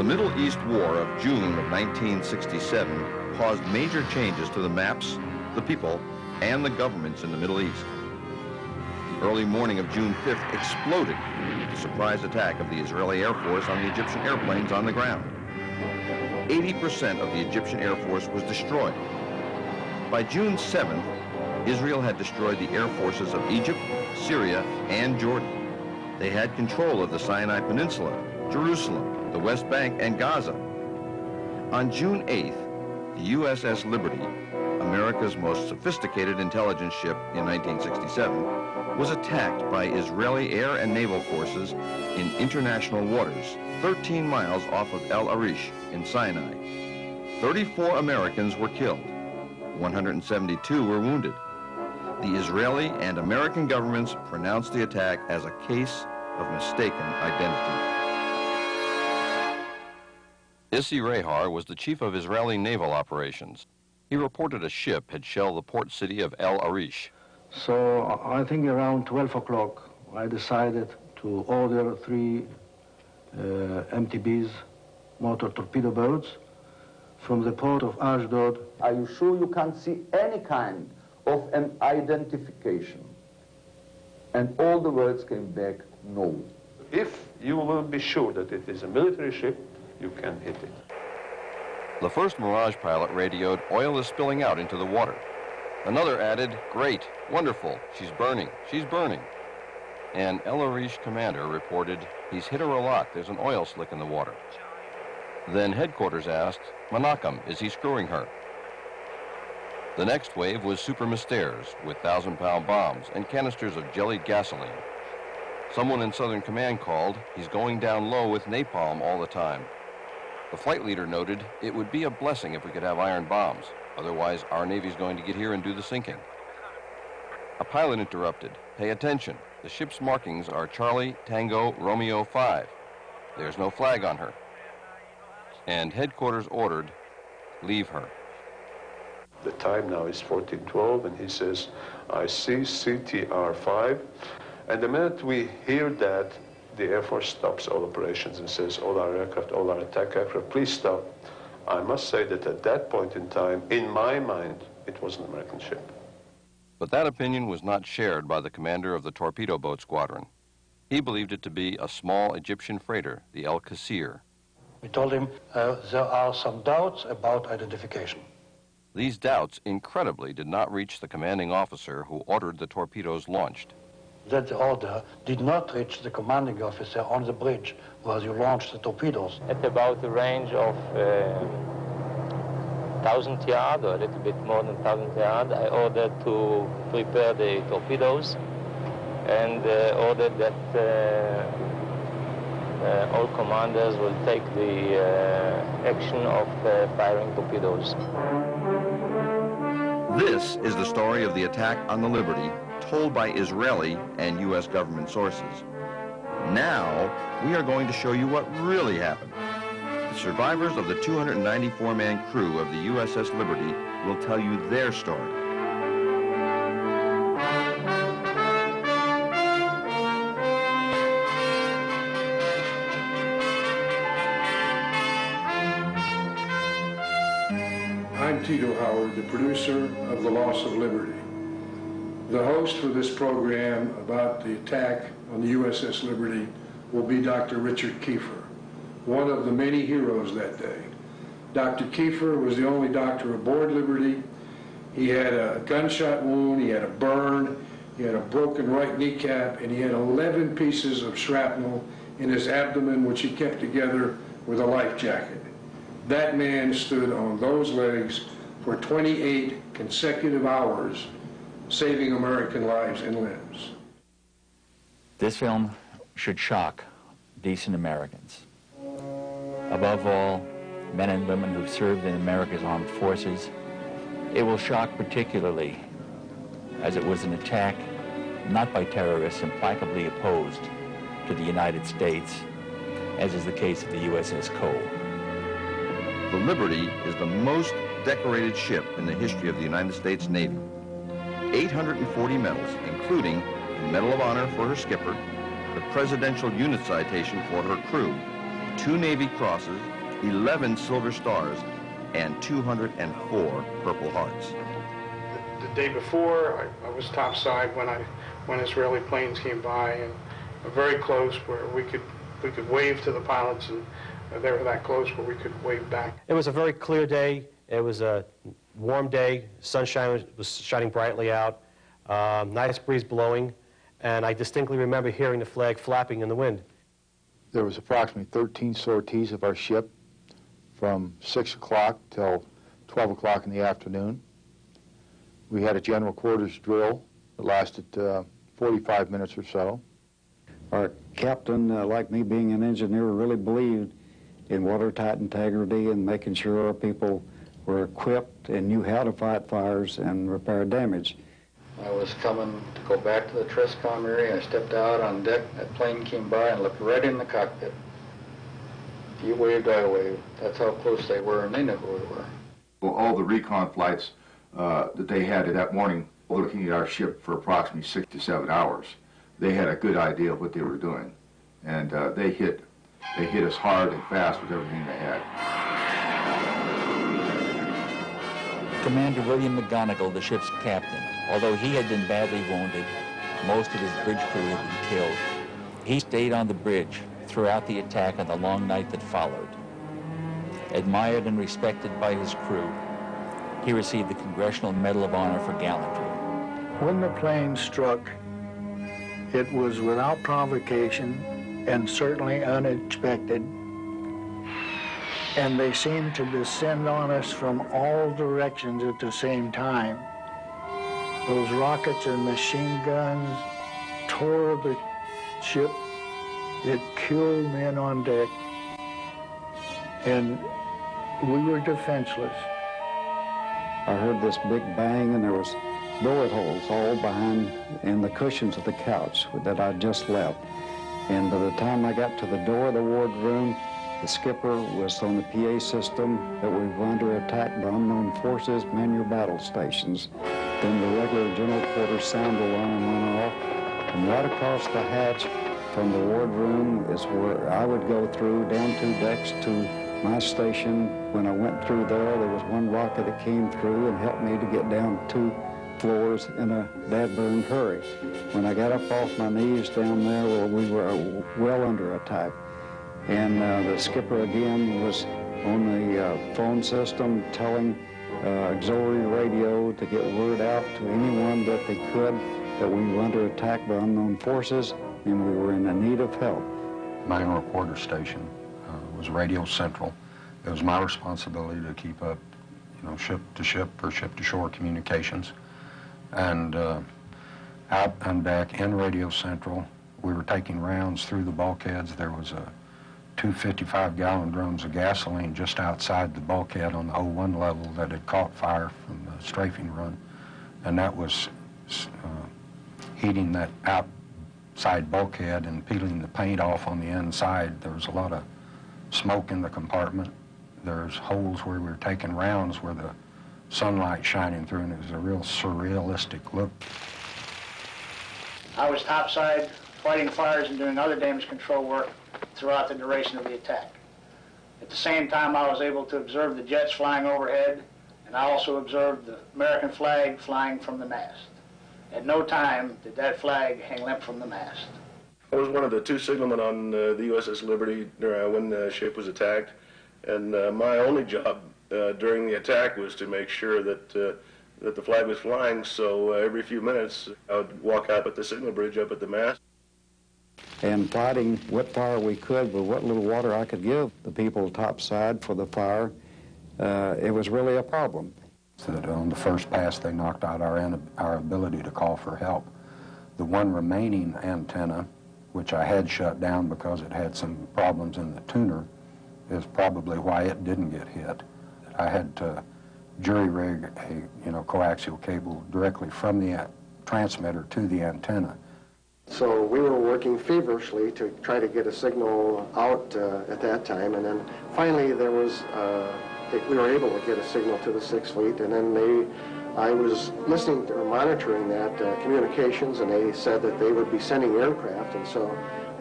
The Middle East War of June of 1967 caused major changes to the maps, the people, and the governments in the Middle East. The early morning of June 5th exploded with the surprise attack of the Israeli Air Force on the Egyptian airplanes on the ground. 80% of the Egyptian Air Force was destroyed. By June 7th, Israel had destroyed the air forces of Egypt, Syria, and Jordan. They had control of the Sinai Peninsula, Jerusalem, the West Bank, and Gaza. On June 8th, the USS Liberty, America's most sophisticated intelligence ship in 1967, was attacked by Israeli air and naval forces in international waters, 13 miles off of Arish in Sinai. 34 Americans were killed. 172 were wounded. The Israeli and American governments pronounced the attack as a case of mistaken identity. Issi Rehar was the chief of Israeli naval operations. He reported a ship had shelled the port city of Arish. So I think around 12 o'clock, I decided to order 3 MTBs, motor torpedo boats, from the port of Ashdod. Are you sure you can't see any kind of an identification? And all the words came back, no. If you will be sure that it is a military ship, you can hit it. The first Mirage pilot radioed, "Oil is spilling out into the water." Another added, "Great, wonderful, she's burning, she's burning." And Arish commander reported, "He's hit her a lot, there's an oil slick in the water." Then headquarters asked, "Menachem, is he screwing her?" The next wave was super Mystères with 1,000-pound bombs and canisters of jellied gasoline. Someone in Southern Command called, "He's going down low with napalm all the time." The flight leader noted, "It would be a blessing if we could have iron bombs. Otherwise, our Navy's going to get here and do the sinking." A pilot interrupted, "Pay attention. The ship's markings are Charlie, Tango, Romeo 5. There's no flag on her." And headquarters ordered, "Leave her." The time now is 14:12, and he says, "I see CTR-5. And the minute we hear that, the Air Force stops all operations and says, "All our aircraft, all our attack aircraft, please stop." I must say that at that point in time, in my mind, it was an American ship. But that opinion was not shared by the commander of the torpedo boat squadron. He believed it to be a small Egyptian freighter, the El Qasir. We told him there are some doubts about identification. These doubts, incredibly, did not reach the commanding officer who ordered the torpedoes launched. That the order did not reach the commanding officer on the bridge where you launched the torpedoes. At about a range of 1,000 yards, or a little bit more than 1,000 yards, I ordered to prepare the torpedoes and ordered that all commanders will take the action of firing torpedoes. This is the story of the attack on the Liberty, told by Israeli and U.S. government sources. Now, we are going to show you what really happened. The survivors of the 294-man crew of the USS Liberty will tell you their story. I'm Tito Howard, the producer of The Loss of Liberty. The host for this program about the attack on the USS Liberty will be Dr. Richard Kiefer, one of the many heroes that day. Dr. Kiefer was the only doctor aboard Liberty. He had a gunshot wound, he had a burn, he had a broken right kneecap, and he had 11 pieces of shrapnel in his abdomen, which he kept together with a life jacket. That man stood on those legs for 28 consecutive hours, saving American lives and limbs. This film should shock decent Americans. Above all, men and women who've served in America's armed forces. It will shock particularly as it was an attack not by terrorists implacably opposed to the United States, as is the case of the USS Cole. The Liberty is the most decorated ship in the history of the United States Navy. 840 medals, including the Medal of Honor for her skipper, the Presidential Unit Citation for her crew, 2 Navy Crosses, 11 silver stars, and 204 Purple Hearts. The day before, I was topside when Israeli planes came by, and very close where we could wave to the pilots, and they were that close where we could wave back. It was a very clear day. It was a warm day. Sunshine was shining brightly out. Nice breeze blowing, and I distinctly remember hearing the flag flapping in the wind. There was approximately 13 sorties of our ship from 6 o'clock till 12 o'clock in the afternoon. We had a general quarters drill that lasted 45 minutes or so. Our captain, like me being an engineer, really believed in watertight integrity and making sure our people were equipped and knew how to fight fires and repair damage. I was coming to go back to the Triscom area. I stepped out on deck. That plane came by and looked right in the cockpit. You waved, I waved. That's how close they were, and they knew who we were. Well, all the recon flights that they had that morning, looking at our ship for approximately 6 to 7 hours, they had a good idea of what they were doing, and they hit us hard and fast with everything they had. Commander William McGonigal, the ship's captain, although he had been badly wounded, most of his bridge crew had been killed. He stayed on the bridge throughout the attack on the long night that followed. Admired and respected by his crew, he received the Congressional Medal of Honor for gallantry. When the plane struck, it was without provocation and certainly unexpected. And they seemed to descend on us from all directions at the same time. Those rockets and machine guns tore the ship. It killed men on deck. And we were defenseless. I heard this big bang, and there was bullet holes all behind in the cushions of the couch that I just left. And by the time I got to the door of the wardroom, the skipper was on the PA system that we were under attack by unknown forces, man your battle stations. Then the regular general quarters sound alarm went off, and right across the hatch from the wardroom is where I would go through down 2 decks to my station. When I went through there was one rocket that came through and helped me to get down 2 floors in a dead-burn hurry. When I got up off my knees down there, well, we were well under attack. And the skipper again was on the phone system telling auxiliary radio to get word out to anyone that they could that we were under attack by unknown forces and we were in need of help. My reporter station was Radio Central. It was my responsibility to keep up, ship to ship or ship to shore communications. And out and back in Radio Central, we were taking rounds through the bulkheads. There was 2 55-gallon drums of gasoline just outside the bulkhead on the 01 level that had caught fire from the strafing run, and that was heating that outside bulkhead and peeling the paint off on the inside. There was a lot of smoke in the compartment. There's holes where we were taking rounds where the sunlight shining through, and it was a real surrealistic look. I was topside fighting fires and doing other damage control work throughout the duration of the attack. At the same time, I was able to observe the jets flying overhead, and I also observed the American flag flying from the mast. At no time did that flag hang limp from the mast. I was one of the 2 signalmen on the USS Liberty when the ship was attacked, and my only job during the attack was to make sure that the flag was flying, so every few minutes I would walk out at the signal bridge up at the mast. And fighting what fire we could with what little water I could give the people topside for the fire, it was really a problem. So that on the first pass, they knocked out our ability to call for help. The one remaining antenna, which I had shut down because it had some problems in the tuner, is probably why it didn't get hit. I had to jury rig a coaxial cable directly from the transmitter to the antenna. So we were working feverishly to try to get a signal out at that time, and then finally there was, we were able to get a signal to the 6th Fleet, and then they I was listening to or monitoring that communications, and they said that they would be sending aircraft, and so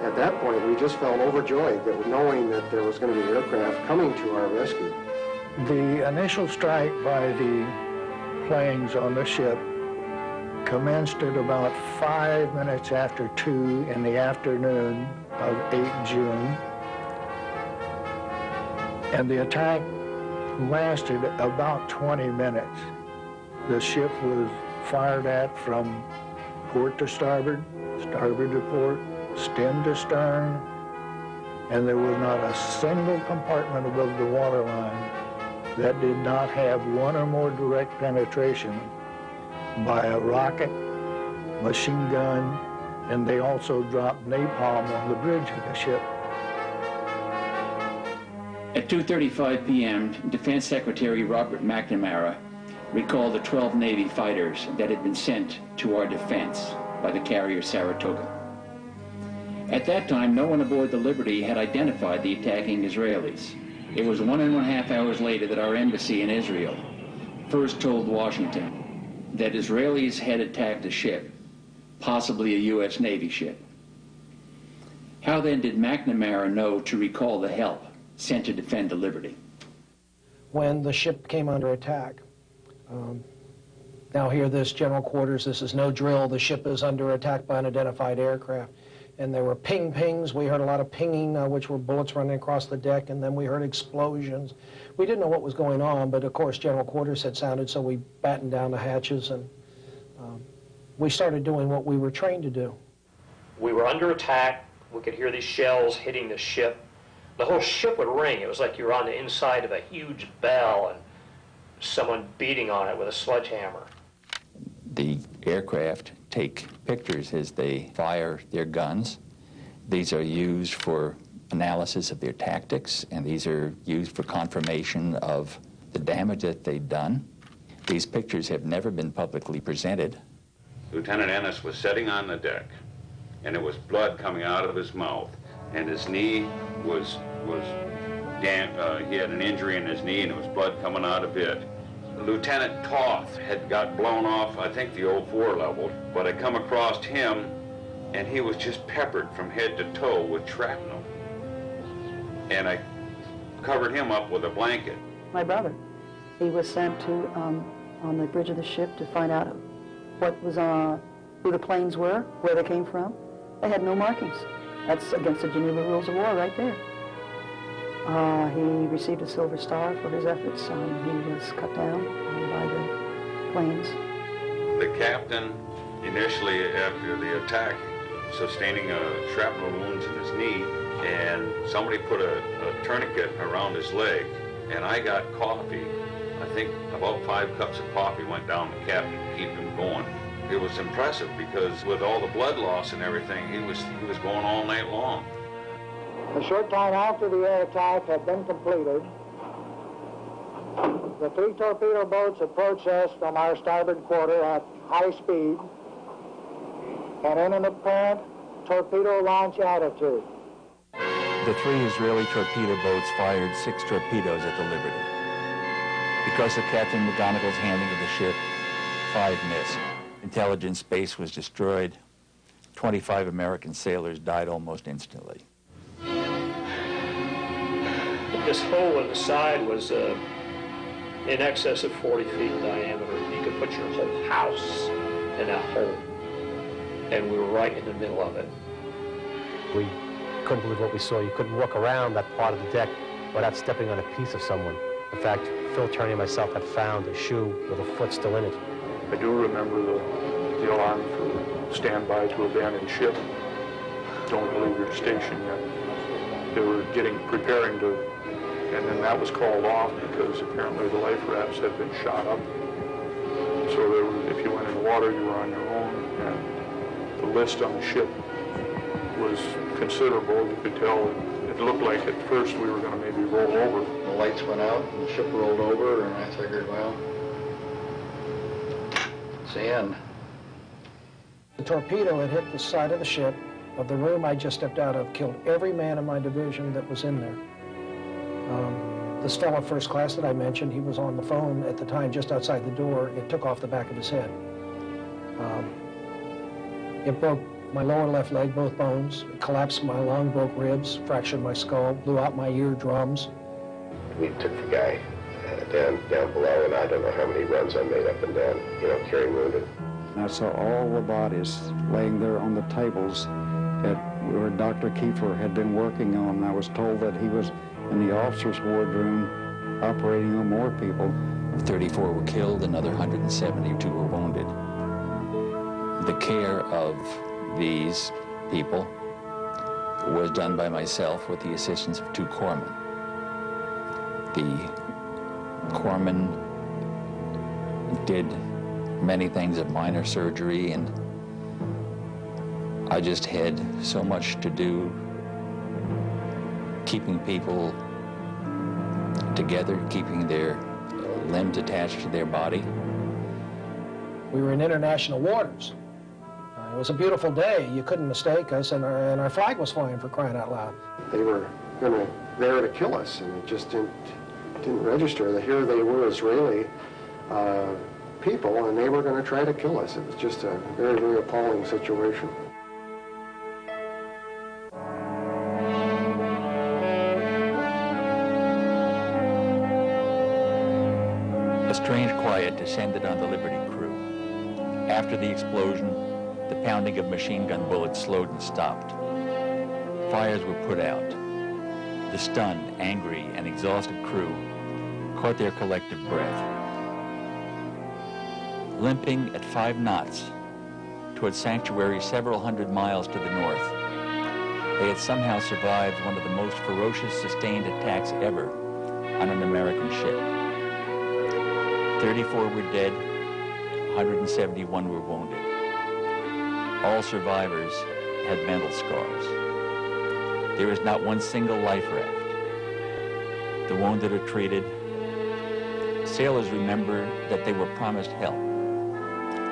at that point we just felt overjoyed that knowing that there was going to be aircraft coming to our rescue. The initial strike by the planes on the ship commenced at about 5 minutes after 2 in the afternoon of 8 June, and the attack lasted about 20 minutes. The ship was fired at from port to starboard, starboard to port, stem to stern, and there was not a single compartment above the waterline that did not have one or more direct penetration by a rocket, machine gun, and they also dropped napalm on the bridge of the ship. At 2:35 p.m., Defense Secretary Robert McNamara recalled the 12 Navy fighters that had been sent to our defense by the carrier Saratoga. At that time, no one aboard the Liberty had identified the attacking Israelis. It was 1.5 hours later that our embassy in Israel first told Washington that Israelis had attacked a ship, possibly a U.S. Navy ship. How then did McNamara know to recall the help sent to defend the Liberty? When the ship came under attack, now hear this, General Quarters, this is no drill. The ship is under attack by unidentified aircraft. And there were pings. We heard a lot of pinging, which were bullets running across the deck, and then we heard explosions. We didn't know what was going on, but of course General Quarters had sounded, so we battened down the hatches, and we started doing what we were trained to do. We were under attack. We could hear these shells hitting the ship. The whole ship would ring. It was like you were on the inside of a huge bell and someone beating on it with a sledgehammer. The aircraft take pictures as they fire their guns. These are used for analysis of their tactics, and these are used for confirmation of the damage that they've done. These pictures have never been publicly presented. Lieutenant Ennis was sitting on the deck, and it was blood coming out of his mouth, and his knee was damp. He had an injury in his knee, and there was blood coming out of it. Lieutenant Toth had got blown off, I think, the 04 level, but I come across him, and he was just peppered from head to toe with shrapnel. And I covered him up with a blanket. My brother, he was sent to on the bridge of the ship to find out what was who the planes were, where they came from. They had no markings. That's against the Geneva Rules of War right there. He received a Silver Star for his efforts. He was cut down by the planes. The captain, initially after the attack, sustaining shrapnel wounds in his knee, and somebody put a tourniquet around his leg, and I got coffee. I think about 5 cups of coffee went down the captain to keep him going. It was impressive because with all the blood loss and everything, he was going all night long. A short time after the air attack had been completed, the 3 torpedo boats approached us from our starboard quarter at high speed and in an apparent torpedo launch attitude. The 3 Israeli torpedo boats fired 6 torpedoes at the Liberty. Because of Captain McGonagall's handling of the ship, 5 missed. Intelligence base was destroyed. 25 American sailors died almost instantly. This hole in the side was in excess of 40 feet in diameter. You could put your whole house in that hole. And we were right in the middle of it. We couldn't believe what we saw. You couldn't walk around that part of the deck without stepping on a piece of someone. In fact, Phil Turney and myself had found a shoe with a foot still in it. I do remember the alarm for standby to abandon ship. Don't leave your station yet. They were preparing to, and then that was called off because apparently the life rafts had been shot up. So if you went in the water, you were on your own, and the list on the ship was considerable. You could tell it looked like at first we were going to maybe roll over. The lights went out and the ship rolled over, and I figured, well, it's the end. The torpedo had hit the side of the ship, of the room I just stepped out of, killed every man in my division that was in there. This fellow first class that I mentioned, he was on the phone at the time just outside the door. It took off the back of his head. It broke my lower left leg, both bones. It collapsed my lung, broke ribs, fractured my skull, blew out my eardrums. We took the guy down below, and I don't know how many runs I made up and down, you know, carrying wounded. I saw all the bodies laying there on the tables where Dr. Kiefer had been working on. I was told that he was in the officers' wardroom operating on more people. 34 were killed, another 172 were wounded. The care of these people was done by myself with the assistance of 2 corpsmen. The corpsmen did many things of minor surgery, and I just had so much to do, keeping people together, keeping their limbs attached to their body. We were in international waters. It was a beautiful day. You couldn't mistake us, and our flag was flying, for crying out loud. They were there to kill us, and it just didn't register that here they were Israeli people, and they were going to try to kill us. It was just a very, very appalling situation. A strange quiet descended on the Liberty crew. After the explosion, the pounding of machine gun bullets slowed and stopped. Fires were put out. The stunned, angry, and exhausted crew caught their collective breath. Limping at 5 knots toward sanctuary several hundred miles to the north, they had somehow survived one of the most ferocious sustained attacks ever on an American ship. 34 were dead, 171 were wounded. All survivors had mental scars. There is not one single life raft. The wounded are treated. Sailors remember that they were promised help.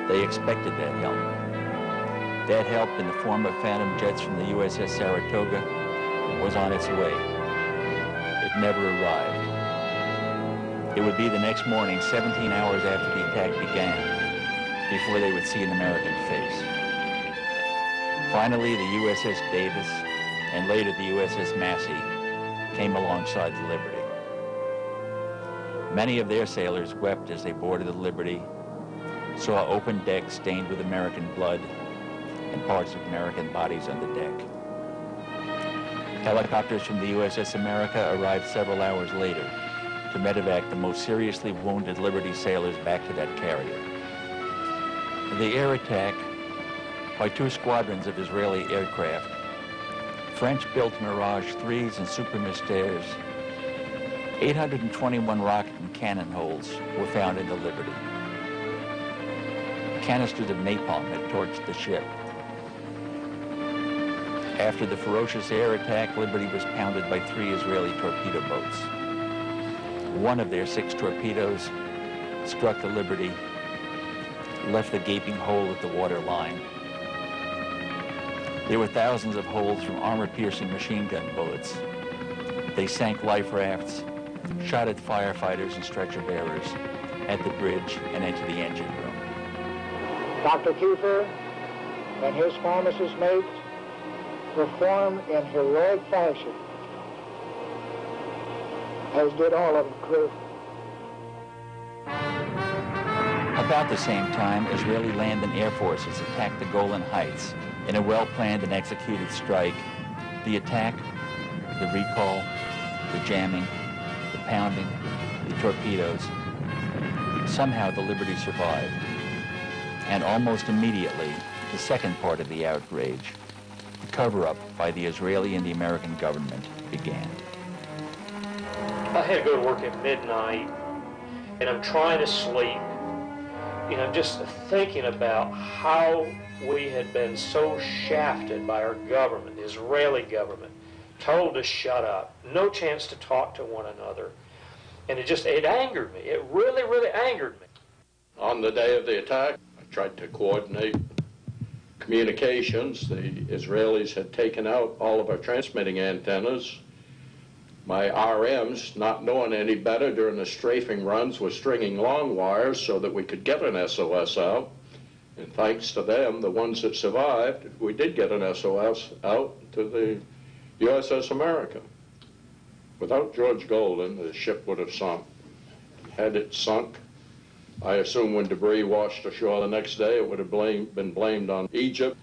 They expected that help. That help, in the form of phantom jets from the USS Saratoga, was on its way. It never arrived. It would be the next morning, 17 hours after the attack began, before they would see an American face. Finally, the USS Davis, and later the USS Massey, came alongside the Liberty. Many of their sailors wept as they boarded the Liberty, saw open decks stained with American blood, and parts of American bodies on the deck. Helicopters from the USS America arrived several hours later to medevac the most seriously wounded Liberty sailors back to that carrier. The air attack by 2 squadrons of Israeli aircraft, French-built Mirage 3s and Super Mystères, 821 rocket and cannon holes were found in the Liberty. Canisters of napalm had torched the ship. After the ferocious air attack, Liberty was pounded by 3 Israeli torpedo boats. One of their 6 torpedoes struck the Liberty, left a gaping hole at the waterline. There were thousands of holes from armor-piercing machine gun bullets. They sank life rafts, shot at firefighters and stretcher bearers, at the bridge and into the engine room. Dr. Kiefer and his pharmacist mates performed in heroic fashion, as did all of the crew. About the same time, Israeli land and air forces attacked the Golan Heights in a well-planned and executed strike. The attack, the recall, the jamming, the pounding, the torpedoes. Somehow the Liberty survived. And almost immediately, the second part of the outrage, the cover-up by the Israeli and the American government, began. I had to go to work at midnight, and I'm trying to sleep. You know, just thinking about how we had been so shafted by our government, the Israeli government, told to shut up, no chance to talk to one another. And it angered me. It really, really angered me. On the day of the attack, I tried to coordinate communications. The Israelis had taken out all of our transmitting antennas, My RMs, not knowing any better during the strafing runs, were stringing long wires so that we could get an SOS out. And thanks to them, the ones that survived, we did get an SOS out to the USS America. Without George Golden, the ship would have sunk. Had it sunk, I assume when debris washed ashore the next day, it would have been blamed on Egypt.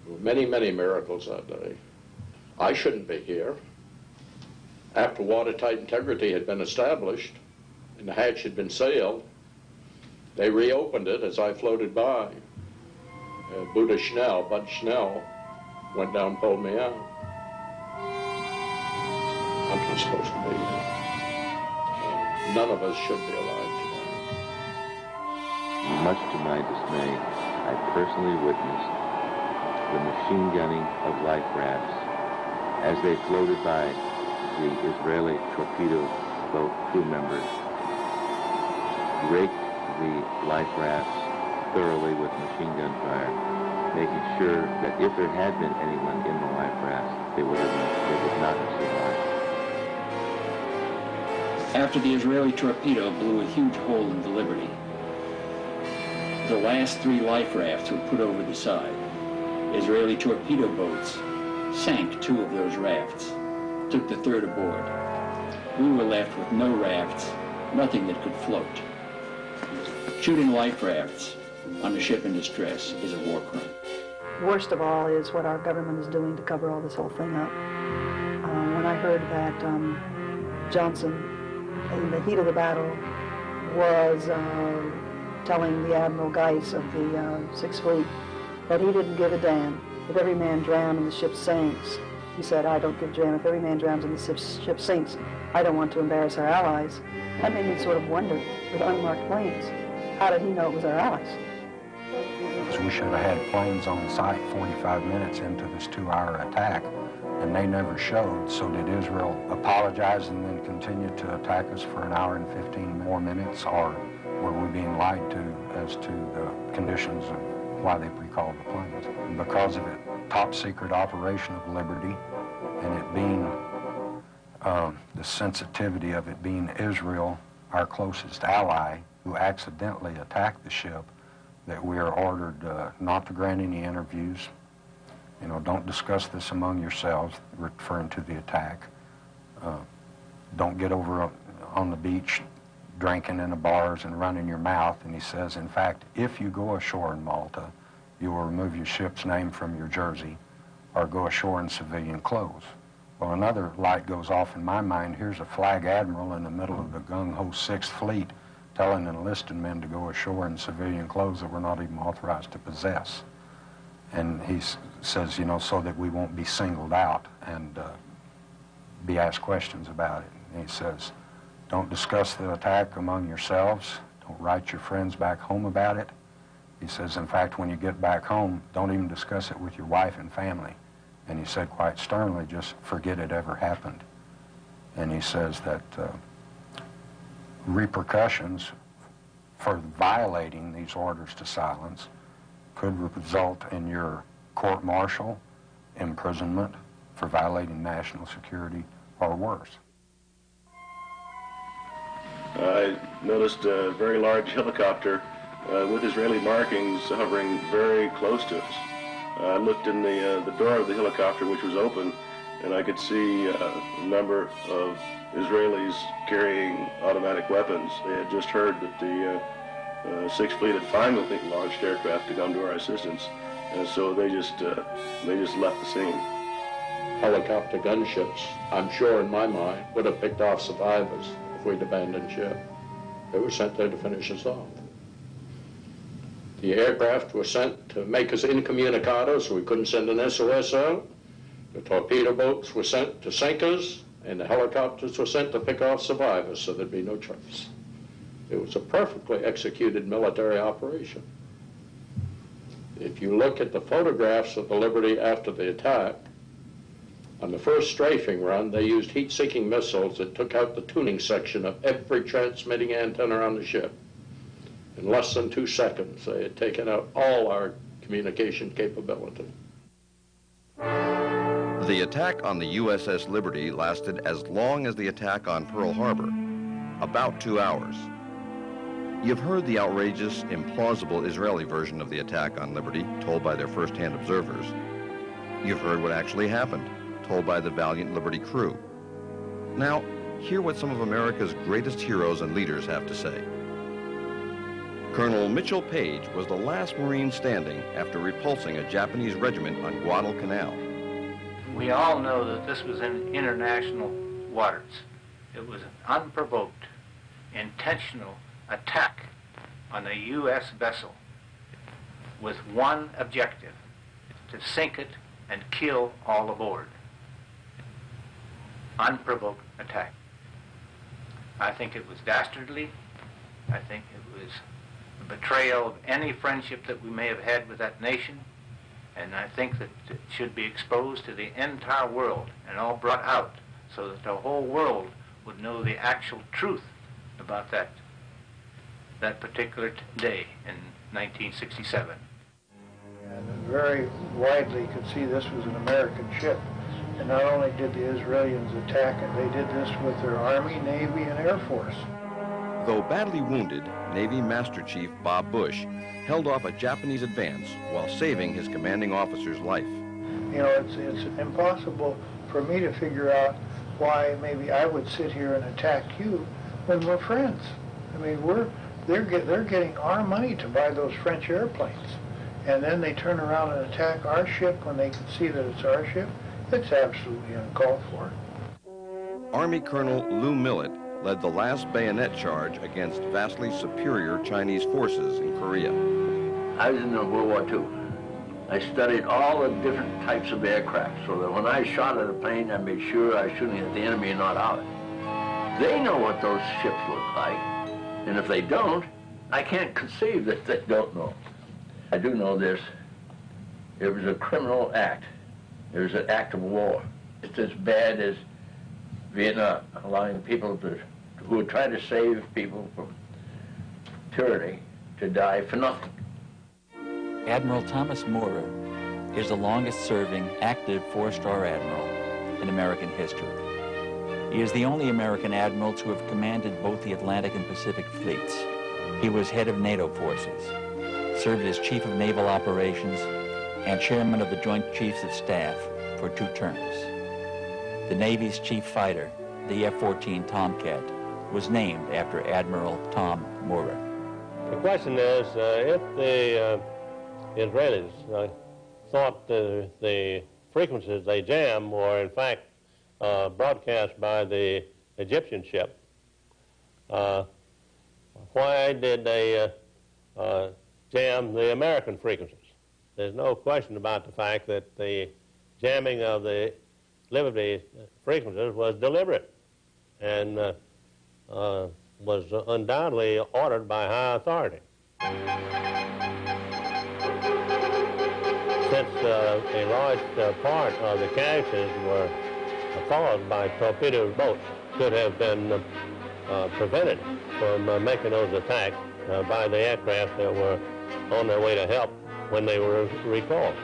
There were many, many miracles that day. I shouldn't be here. After watertight integrity had been established and the hatch had been sailed, they reopened it as I floated by. Bud Schnell, went down and pulled me out. I'm not supposed to be here. None of us should be alive today. Much to my dismay, I personally witnessed the machine gunning of life rafts as they floated by the Israeli torpedo boat crew members, raked the life rafts thoroughly with machine gun fire, making sure that if there had been anyone in the life rafts, they would not have survived. After the Israeli torpedo blew a huge hole in the Liberty, the last 3 life rafts were put over the side. Israeli torpedo boats sank 2 of those rafts, took the 3rd aboard. We were left with no rafts, nothing that could float. Shooting life rafts on a ship in distress is a war crime. Worst of all is what our government is doing to cover all this whole thing up. When I heard that Johnson, in the heat of the battle, was telling the Admiral Geis of the 6th Fleet that he didn't give a damn if every man drowned and the ship sinks. He said, I don't give a damn if every man drowns and the ship sinks. I don't want to embarrass our allies. That made me sort of wonder, with unmarked planes, how did he know it was our allies? So we should have had planes on site 45 minutes into this 2-hour attack, and they never showed. So did Israel apologize and then continue to attack us for an hour and 15 more minutes, or were we being lied to as to the conditions of why they recalled the planes? And because of it, top secret operation of Liberty, and it being the sensitivity of it being Israel, our closest ally, who accidentally attacked the ship, that we are ordered not to grant any interviews. You know, don't discuss this among yourselves, referring to the attack. Don't get over on the beach drinking in the bars and running your mouth. And he says, in fact, if you go ashore in Malta, you will remove your ship's name from your jersey or go ashore in civilian clothes. Well, another light goes off in my mind. Here's a flag admiral in the middle of the gung-ho 6th Fleet telling enlisted men to go ashore in civilian clothes that we're not even authorized to possess. And he says, you know, so that we won't be singled out and be asked questions about it. And he says, don't discuss the attack among yourselves. Don't write your friends back home about it. He says, in fact, when you get back home, don't even discuss it with your wife and family. And he said quite sternly, just forget it ever happened. And he says that repercussions for violating these orders to silence could result in your court-martial, imprisonment for violating national security, or worse. I noticed a very large helicopter with Israeli markings hovering very close to us. I looked in the door of the helicopter, which was open, and I could see a number of Israelis carrying automatic weapons. They had just heard that the 6th Fleet had finally launched aircraft to come to our assistance, and so they just left the scene. Helicopter gunships, I'm sure in my mind, would have picked off survivors if we'd abandoned ship. They were sent there to finish us off. The aircraft were sent to make us incommunicado, so we couldn't send an SOS out. The torpedo boats were sent to sink us, and the helicopters were sent to pick off survivors, so there'd be no trace. It was a perfectly executed military operation. If you look at the photographs of the Liberty after the attack, on the first strafing run, they used heat-seeking missiles that took out the tuning section of every transmitting antenna on the ship. In less than 2 seconds, they had taken out all our communication capability. The attack on the USS Liberty lasted as long as the attack on Pearl Harbor, about 2 hours. You've heard the outrageous, implausible Israeli version of the attack on Liberty, told by their first-hand observers. You've heard what actually happened, told by the valiant Liberty crew. Now, hear what some of America's greatest heroes and leaders have to say. Colonel Mitchell Page was the last Marine standing after repulsing a Japanese regiment on Guadalcanal. We all know that this was in international waters. It was an unprovoked, intentional attack on a U.S. vessel with one objective, to sink it and kill all aboard. Unprovoked attack. I think it was dastardly. I think it was a betrayal of any friendship that we may have had with that nation. And I think that it should be exposed to the entire world and all brought out so that the whole world would know the actual truth about that particular day in 1967. And very widely could see this was an American ship. And not only did the Israelis attack it, they did this with their Army, Navy, and Air Force. Though badly wounded, Navy Master Chief Bob Bush held off a Japanese advance while saving his commanding officer's life. You know, it's impossible for me to figure out why maybe I would sit here and attack you when we're friends. I mean, they're getting our money to buy those French airplanes, and then they turn around and attack our ship when they can see that it's our ship. It's absolutely uncalled for. Army Colonel Lou Millett led the last bayonet charge against vastly superior Chinese forces in Korea. I was in World War II. I studied all the different types of aircraft so that when I shot at a plane, I made sure I was shooting at the enemy and not ours. They know what those ships look like, and if they don't, I can't conceive that they don't know. I do know this. It was a criminal act. It was an act of war. It's as bad as Vietnam, allowing people who would try to save people from tyranny to die for nothing. Admiral Thomas Moorer is the longest-serving active four-star admiral in American history. He is the only American admiral to have commanded both the Atlantic and Pacific fleets. He was head of NATO forces, served as chief of naval operations, and chairman of the Joint Chiefs of Staff for 2 terms. The Navy's chief fighter, the F-14 Tomcat, was named after Admiral Tom Moorer. The question is, if the Israelis thought the frequencies they jammed were in fact broadcast by the Egyptian ship, why did they jam the American frequencies? There's no question about the fact that the jamming of the Liberty frequencies was deliberate and was undoubtedly ordered by high authority. Since a large part of the casualties were caused by torpedo boats, could have been prevented from making those attacks by the aircraft that were on their way to help when they were recalled.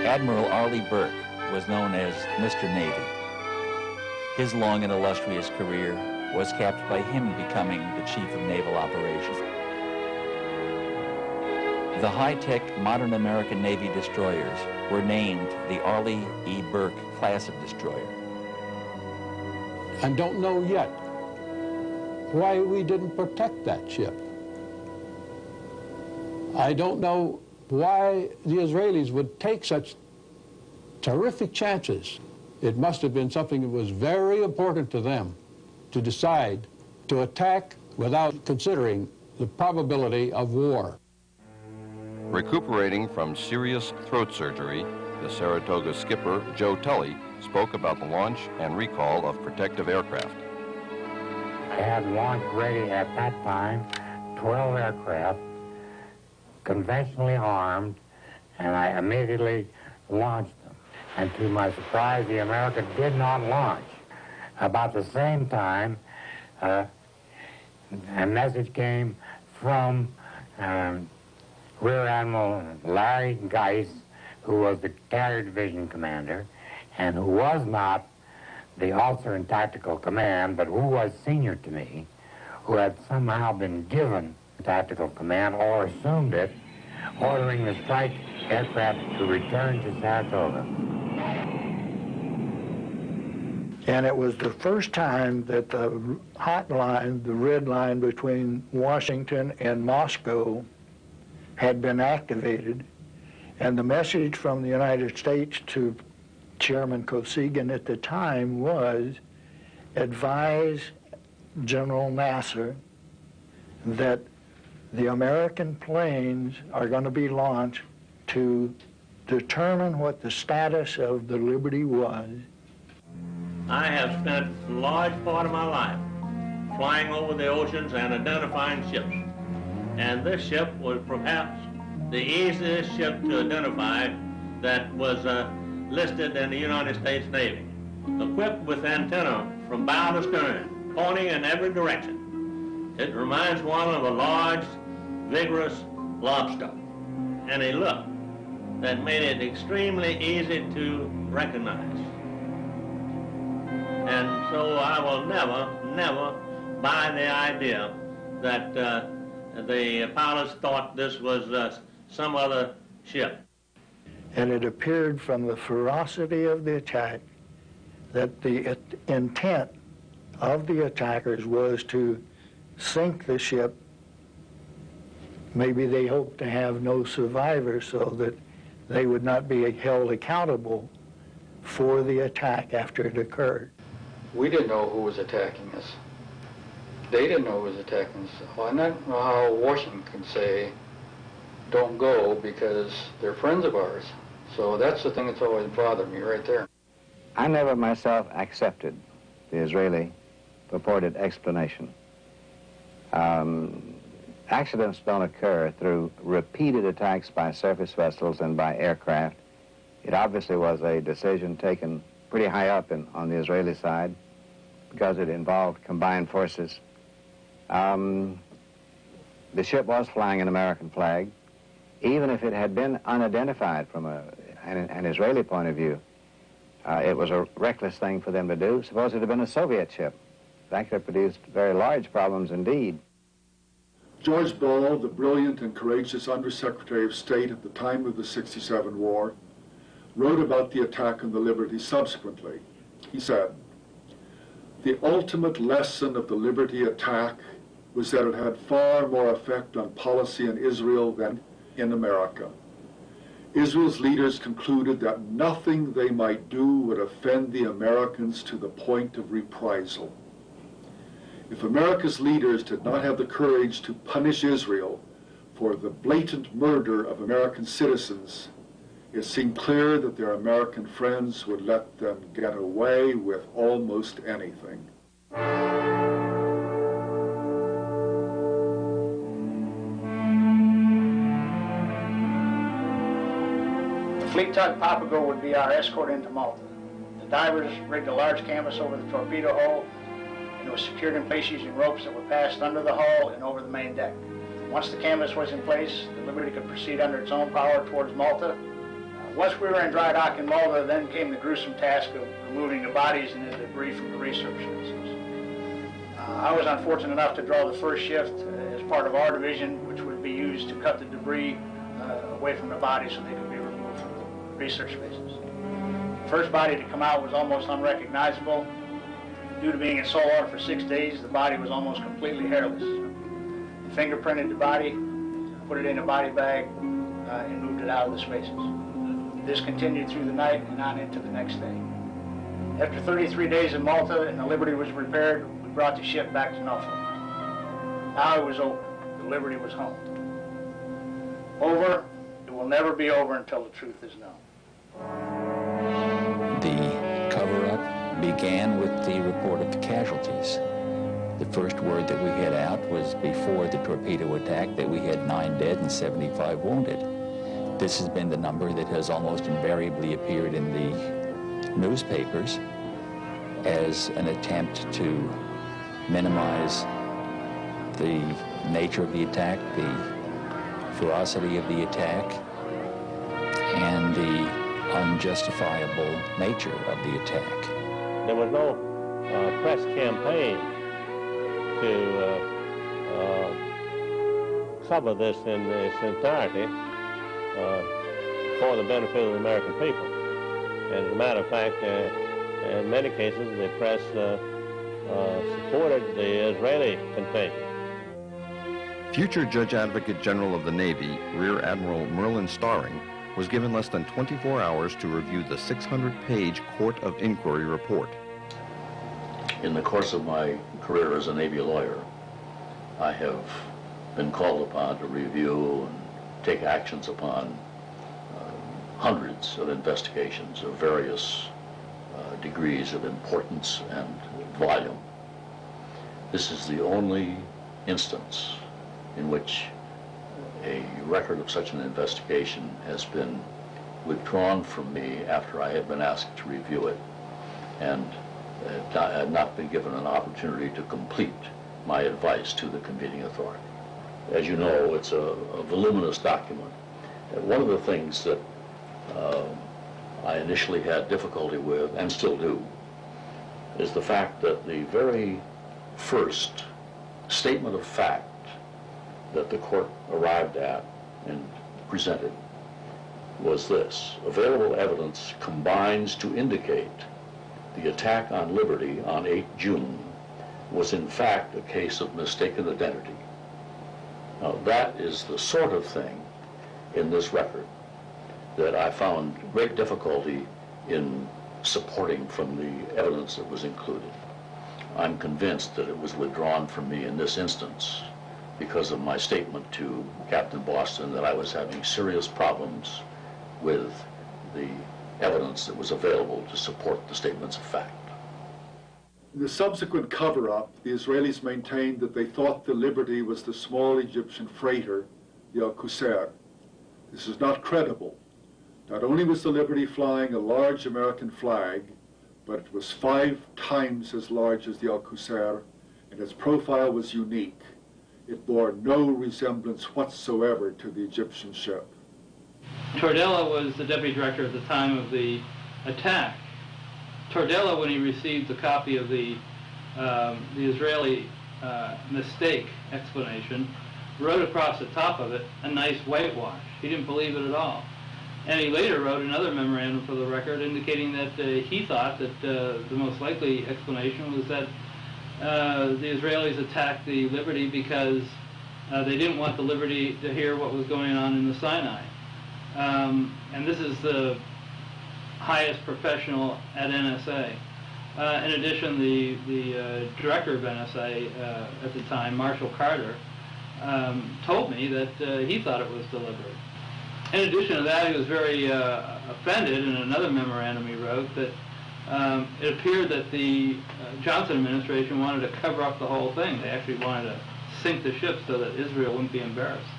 Admiral Arleigh Burke was known as Mr. Navy. His long and illustrious career was capped by him becoming the Chief of Naval Operations. The high-tech modern American Navy destroyers were named the Arleigh E. Burke class of destroyer. I don't know yet why we didn't protect that ship. I don't know why the Israelis would take such terrific chances. It must have been something that was very important to them to decide to attack without considering the probability of war. Recuperating from serious throat surgery, the Saratoga skipper, Joe Tully, spoke about the launch and recall of protective aircraft. I had launch ready at that time 12 aircraft, conventionally armed, and I immediately launched them. And to my surprise, the America did not launch. About the same time, a message came from Rear Admiral Larry Geis, who was the Carrier Division commander, and who was not the officer in tactical command, but who was senior to me, who had somehow been given tactical command or assumed it, ordering the strike aircraft to return to Saratoga. And it was the first time that the hot line, the red line between Washington and Moscow, had been activated. And the message from the United States to Chairman Kosygin at the time was, advise General Nasser that the American planes are going to be launched to determine what the status of the Liberty was. I have spent a large part of my life flying over the oceans and identifying ships. And this ship was perhaps the easiest ship to identify that was listed in the United States Navy. Equipped with antenna from bow to stern, pointing in every direction. It reminds one of a large, vigorous lobster. And a look that made it extremely easy to recognize. And so I will never buy the idea that the pilots thought this was some other ship. And it appeared from the ferocity of the attack that the intent of the attackers was to sink the ship. Maybe they hoped to have no survivors so that they would not be held accountable for the attack after it occurred. We didn't know who was attacking us. They didn't know who was attacking us. Well, I don't know how Washington can say, don't go, because they're friends of ours. So that's the thing that's always bothered me right there. I never myself accepted the Israeli purported explanation. Accidents don't occur through repeated attacks by surface vessels and by aircraft. It obviously was a decision taken pretty high up on the Israeli side because it involved combined forces. The ship was flying an American flag. Even if it had been unidentified from an Israeli point of view, it was a reckless thing for them to do. Suppose it had been a Soviet ship. That could have produced very large problems indeed. George Ball, the brilliant and courageous Undersecretary of State at the time of the '67 war, wrote about the attack on the Liberty subsequently. He said, "The ultimate lesson of the Liberty attack was that it had far more effect on policy in Israel than in America. Israel's leaders concluded that nothing they might do would offend the Americans to the point of reprisal. If America's leaders did not have the courage to punish Israel for the blatant murder of American citizens, it seemed clear that their American friends would let them get away with almost anything." The fleet tug Papago would be our escort into Malta. The divers rigged a large canvas over the torpedo hull, and it was secured in place using ropes that were passed under the hull and over the main deck. Once the canvas was in place, the Liberty could proceed under its own power towards Malta. Once we were in dry dock in Malta, then came the gruesome task of removing the bodies and the debris from the research vessels. I was unfortunate enough to draw the first shift as part of our division, which would be used to cut the debris away from the bodies so they could be removed from the research bases. The first body to come out was almost unrecognizable. Due to being in salt water for 6 days, the body was almost completely hairless. We fingerprinted the body, put it in a body bag, and moved it out of the spaces. This continued through the night and on into the next day. After 33 days in Malta and the Liberty was repaired, we brought the ship back to Norfolk. Now it was over. The Liberty was home. Over. It will never be over until the truth is known. The cover-up began with the report of the casualties. The first word that we had out was before the torpedo attack that we had 9 dead and 75 wounded. This has been the number that has almost invariably appeared in the newspapers as an attempt to minimize the nature of the attack, the ferocity of the attack and the unjustifiable nature of the attack. There was no press campaign to cover this in its entirety for the benefit of the American people. And as a matter of fact, in many cases, the press supported the Israeli contingent. Future Judge Advocate General of the Navy, Rear Admiral Merlin Starring, was given less than 24 hours to review the 600-page Court of Inquiry report. In the course of my career as a Navy lawyer, I have been called upon to review and take actions upon hundreds of investigations of various degrees of importance and volume. This is the only instance in which a record of such an investigation has been withdrawn from me after I had been asked to review it and had not been given an opportunity to complete my advice to the convening authority. As you know, it's a voluminous document. And one of the things that I initially had difficulty with, and still do, is the fact that the very first statement of fact that the court arrived at and presented was this: available evidence combines to indicate the attack on Liberty on 8 June was in fact a case of mistaken identity. Now that is the sort of thing in this record that I found great difficulty in supporting from the evidence that was included. I'm convinced that it was withdrawn from me in this instance because of my statement to Captain Boston that I was having serious problems with the evidence that was available to support the statements of fact. In the subsequent cover-up, the Israelis maintained that they thought the Liberty was the small Egyptian freighter, the ᴛʀᴜᴇ. This is not credible. Not only was the Liberty flying a large American flag, but it was 5 times as large as the ᴛʀᴜᴇ, and its profile was unique. It bore no resemblance whatsoever to the Egyptian ship. Tordella was the deputy director at the time of the attack. Tordella, when he received a copy of the Israeli mistake explanation, wrote across the top of it a nice whitewash. He didn't believe it at all. And he later wrote another memorandum for the record indicating that he thought that the most likely explanation was that the Israelis attacked the Liberty because they didn't want the Liberty to hear what was going on in the Sinai. And this is the highest professional at NSA. In addition, the director of NSA at the time, Marshall Carter, told me that he thought it was deliberate. In addition to that, he was very offended in another memorandum he wrote that it appeared that the Johnson administration wanted to cover up the whole thing. They actually wanted to sink the ship so that Israel wouldn't be embarrassed.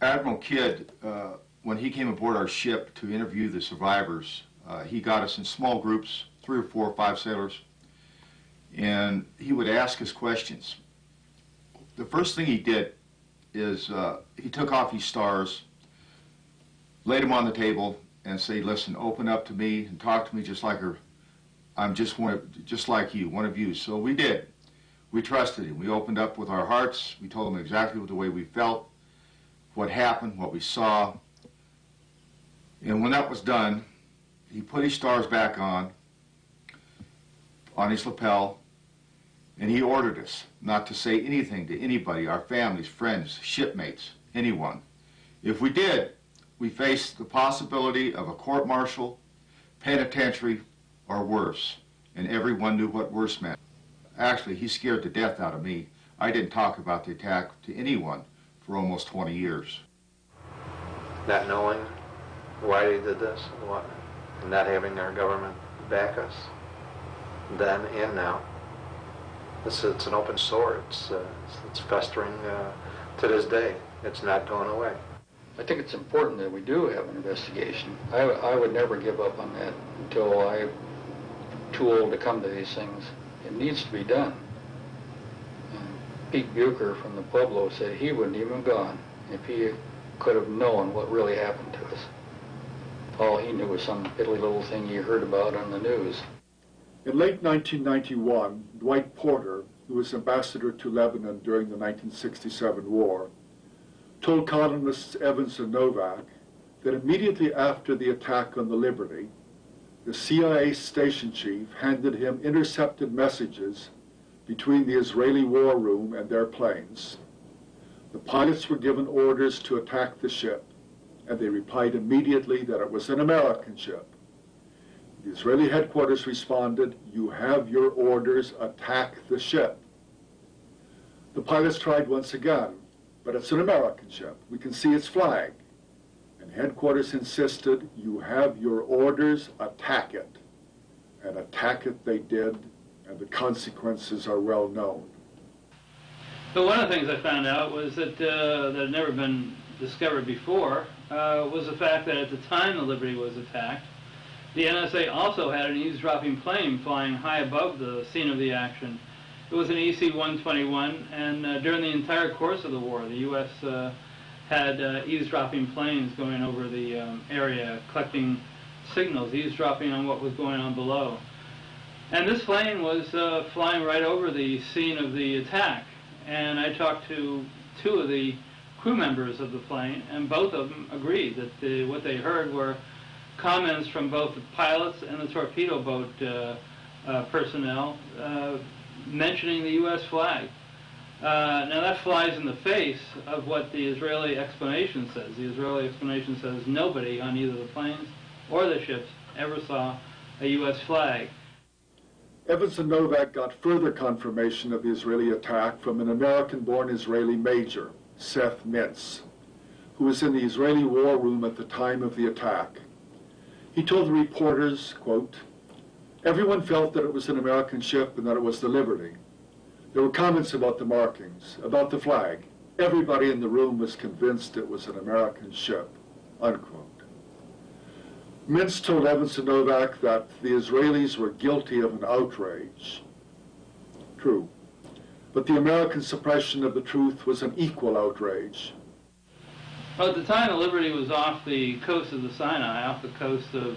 Admiral Kidd, when he came aboard our ship to interview the survivors, he got us in small groups, 3 or 4 or 5 sailors, and he would ask us questions. The first thing he did is he took off his stars, laid them on the table, and said, "Listen, open up to me and talk to me just like her. I'm just like you, one of you." So we did. We trusted him. We opened up with our hearts. We told him exactly the way we felt, what happened, what we saw. And when that was done, he put his stars back on his lapel, and he ordered us not to say anything to anybody, our families, friends, shipmates, anyone. If we did, we faced the possibility of a court-martial, penitentiary, or worse, and everyone knew what worse meant. Actually, he scared the death out of me. I didn't talk about the attack to anyone for almost 20 years. Not knowing why they did this, not having our government back us, then and now. It's an open sore. It's festering to this day. It's not going away. I think it's important that we do have an investigation. I would never give up on that until I'm too old to come to these things. It needs to be done. Pete Bucher from the Pueblo said he wouldn't even have gone if he could have known what really happened to us. All he knew was some piddly little thing he heard about on the news. In late 1991, Dwight Porter, who was ambassador to Lebanon during the 1967 war, told columnists Evans and Novak that immediately after the attack on the Liberty, the CIA station chief handed him intercepted messages between the Israeli war room and their planes. The pilots were given orders to attack the ship, and they replied immediately that it was an American ship. The Israeli headquarters responded, "You have your orders, attack the ship." The pilots tried once again, "But it's an American ship. We can see its flag." And headquarters insisted, "You have your orders, attack it." And attack it they did, and the consequences are well known. But one of the things I found out was that had never been discovered before was the fact that at the time the Liberty was attacked, the NSA also had an eavesdropping plane flying high above the scene of the action. It was an EC-121, and during the entire course of the war, the U.S. Had eavesdropping planes going over the area, collecting signals, eavesdropping on what was going on below. And this plane was flying right over the scene of the attack. And I talked to two of the crew members of the plane, and both of them agreed that what they heard were comments from both the pilots and the torpedo boat personnel mentioning the U.S. flag. Now that flies in the face of what the Israeli explanation says. The Israeli explanation says nobody on either the planes or the ships ever saw a U.S. flag. Evans and Novak got further confirmation of the Israeli attack from an American-born Israeli major, Seth Mintz, who was in the Israeli war room at the time of the attack. He told the reporters, quote, "Everyone felt that it was an American ship and that it was the Liberty. There were comments about the markings, about the flag. Everybody in the room was convinced it was an American ship," unquote. Mintz told Evans and Novak that the Israelis were guilty of an outrage. True. But the American suppression of the truth was an equal outrage. Well, at the time, the Liberty was off the coast of the Sinai, off the coast of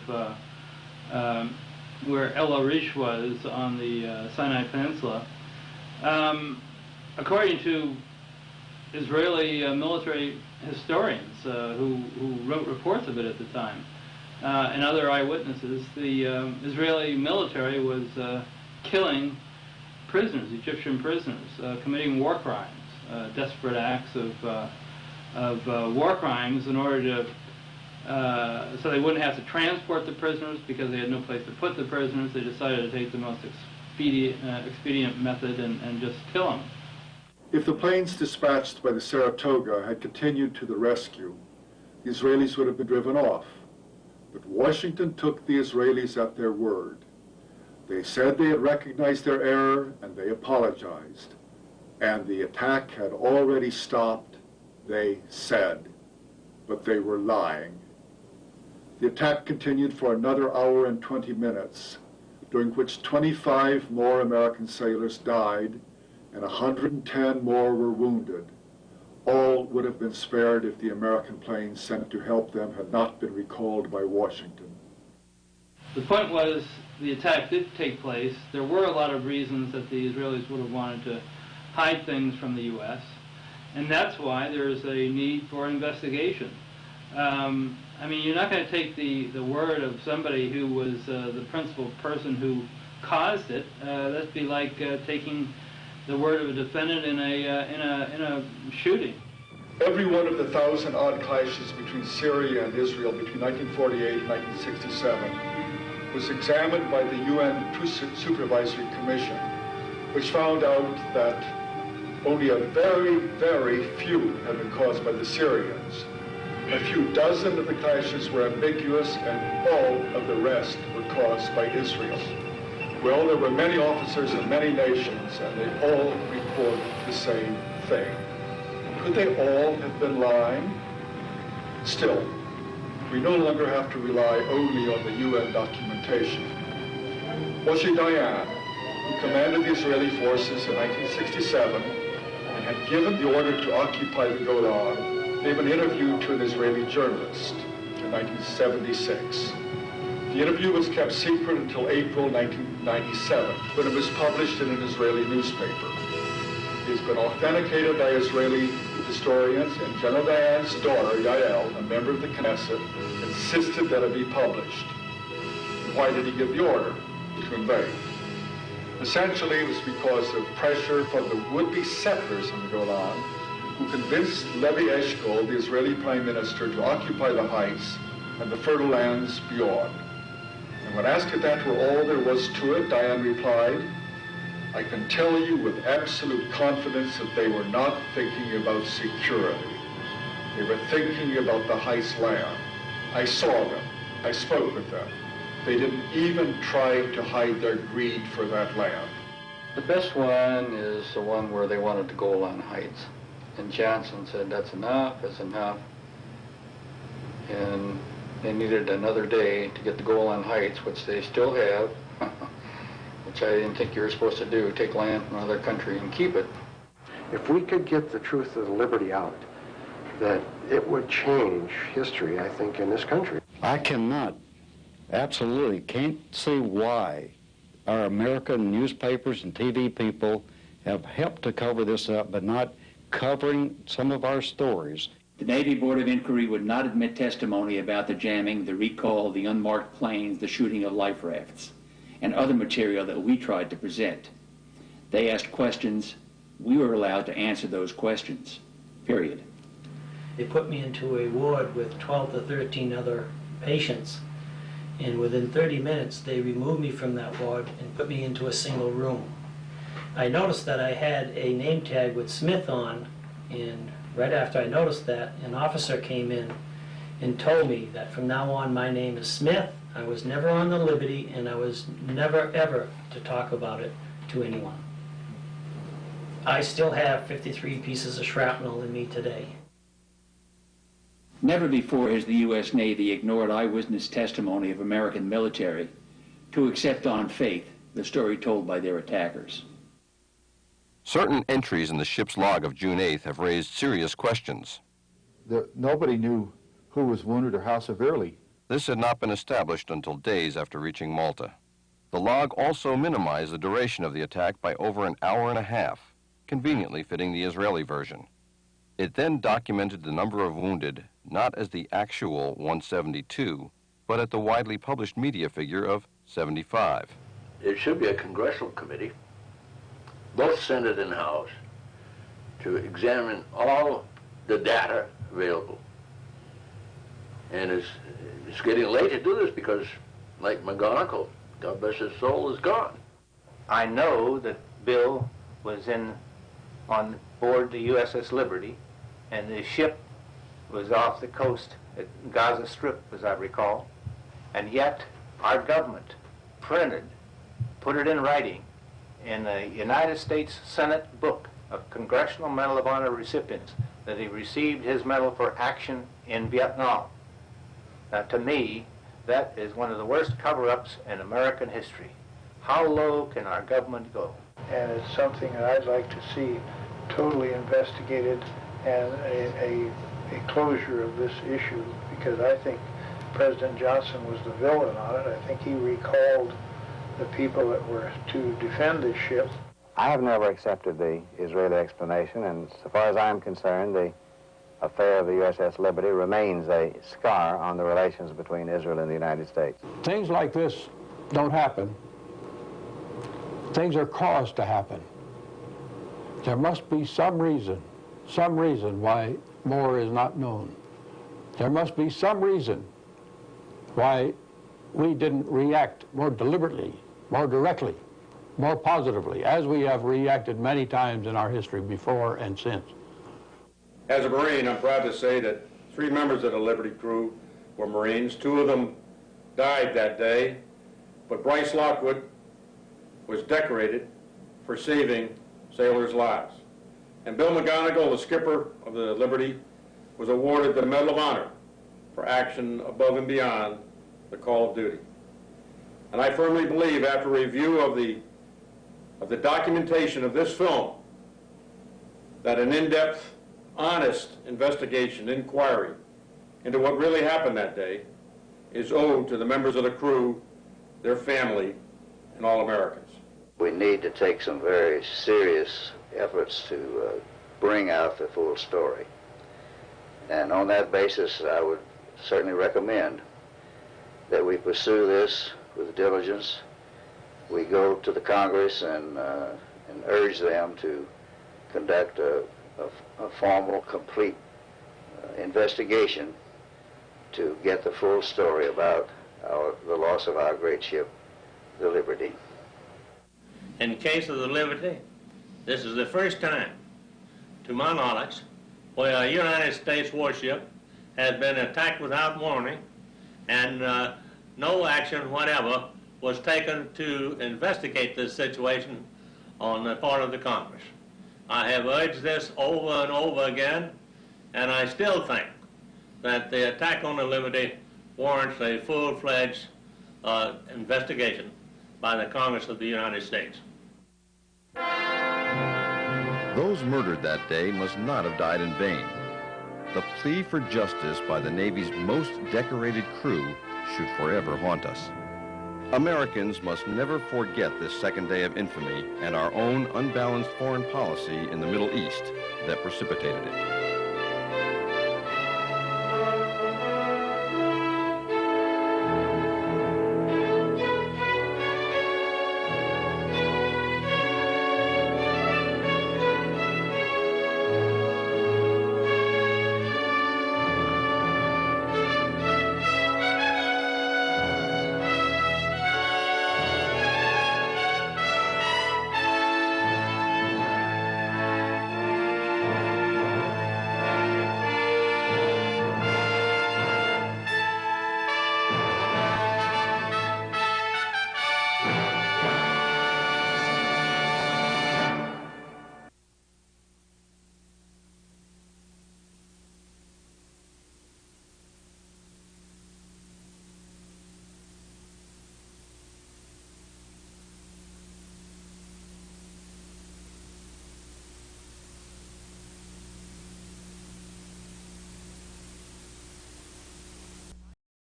where Arish was on the Sinai Peninsula. According to Israeli military historians who wrote reports of it at the time, and other eyewitnesses, the Israeli military was killing prisoners, Egyptian prisoners, committing war crimes, desperate acts of war crimes in order to, so they wouldn't have to transport the prisoners because they had no place to put the prisoners. They decided to take the most expedient method and just kill them. If the planes dispatched by the Saratoga had continued to the rescue, the Israelis would have been driven off. But Washington took the Israelis at their word. They said they had recognized their error and they apologized. And the attack had already stopped, they said, but they were lying. The attack continued for another hour and 20 minutes, during which 25 more American sailors died and 110 more were wounded. All would have been spared if the American planes sent to help them had not been recalled by Washington. The point was, the attack did take place. There were a lot of reasons that the Israelis would have wanted to hide things from the U.S., and that's why there's a need for investigation. I mean, you're not going to take the word of somebody who was the principal person who caused it. That'd be like taking the word of a defendant in a shooting. Every one of the 1,000-odd clashes between Syria and Israel between 1948 and 1967 was examined by the UN Truth Supervisory Commission, which found out that only a very, very few had been caused by the Syrians. A few dozen of the clashes were ambiguous, and all of the rest were caused by Israel. Well, there were many officers of many nations, and they all reported the same thing. Could they all have been lying? Still, we no longer have to rely only on the UN documentation. Moshe Dayan, who commanded the Israeli forces in 1967 and had given the order to occupy the Golan, gave an interview to an Israeli journalist in 1976. The interview was kept secret until April 1997, when it was published in an Israeli newspaper. It has been authenticated by Israeli historians, and General Dayan's daughter, Yael, a member of the Knesset, insisted that it be published. And why did he give the order? To invade. Essentially, it was because of pressure from the would-be settlers in the Golan, who convinced Levi Eshkol, the Israeli prime minister, to occupy the heights and the fertile lands beyond. And when asked if that were all there was to it, Dayan replied, "I can tell you with absolute confidence that they were not thinking about security. They were thinking about the heights land. I saw them. I spoke with them. They didn't even try to hide their greed for that land." The best one is the one where they wanted to go on Heights. And Johnson said, that's enough, and they needed another day to get the Golan Heights, which they still have, which I didn't think you were supposed to do, take land from another country and keep it. If we could get the truth of the Liberty out, that it would change history, I think, in this country. I cannot, absolutely can't see why our American newspapers and TV people have helped to cover this up, but not covering some of our stories. The Navy Board of Inquiry would not admit testimony about the jamming, the recall, the unmarked planes, the shooting of life rafts, and other material that we tried to present. They asked questions. We were allowed to answer those questions, period. They put me into a ward with 12 to 13 other patients, and within 30 minutes they removed me from that ward and put me into a single room. I noticed that I had a name tag with Smith on, and right after I noticed that, an officer came in and told me that from now on my name is Smith. I was never on the Liberty, and I was never ever to talk about it to anyone. I still have 53 pieces of shrapnel in me today. Never before has the U.S. Navy ignored eyewitness testimony of American military to accept on faith the story told by their attackers. Certain entries in the ship's log of June 8th have raised serious questions. Nobody knew who was wounded or how severely. This had not been established until days after reaching Malta. The log also minimized the duration of the attack by over an hour and a half, conveniently fitting the Israeli version. It then documented the number of wounded not as the actual 172, but at the widely published media figure of 75. There should be a congressional committee, both Senate and House, to examine all the data available. And it's getting late to do this because, like my uncle, God bless his soul, is gone. I know that Bill was on board the USS Liberty, and the ship was off the coast at Gaza Strip, as I recall, and yet our government put it in writing in the United States Senate book of Congressional Medal of Honor recipients that he received his medal for action in Vietnam. Now, to me, that is one of the worst cover-ups in American history. How low can our government go? And it's something that I'd like to see totally investigated and a closure of this issue, because I think President Johnson was the villain on it. I think he recalled the people that were to defend this ship. I have never accepted the Israeli explanation, and so far as I'm concerned, the affair of the USS Liberty remains a scar on the relations between Israel and the United States. Things like this don't happen. Things are caused to happen. There must be some reason why more is not known. There must be some reason why we didn't react more deliberately, more directly, more positively, as we have reacted many times in our history before and since. As a Marine, I'm proud to say that 3 members of the Liberty crew were Marines. 2 of them died that day, but Bryce Lockwood was decorated for saving sailors' lives. And Bill McGonigal, the skipper of the Liberty, was awarded the Medal of Honor for action above and beyond the call of duty. And I firmly believe, after review of the documentation of this film, that an in-depth honest investigation, inquiry into what really happened that day is owed to the members of the crew, their family, and all Americans. We need to take some very serious efforts to bring out the full story. And on that basis, I would certainly recommend that we pursue this with diligence. We go to the Congress and urge them to conduct a formal, complete investigation to get the full story about the loss of our great ship, the Liberty. In the case of the Liberty, this is the first time, to my knowledge, where a United States warship has been attacked without warning, and no action whatever was taken to investigate this situation on the part of the Congress. I have urged this over and over again, and I still think that the attack on the Liberty warrants a full-fledged investigation by the Congress of the United States. Those murdered that day must not have died in vain. The plea for justice by the Navy's most decorated crew should forever haunt us. Americans must never forget this second day of infamy and our own unbalanced foreign policy in the Middle East that precipitated it.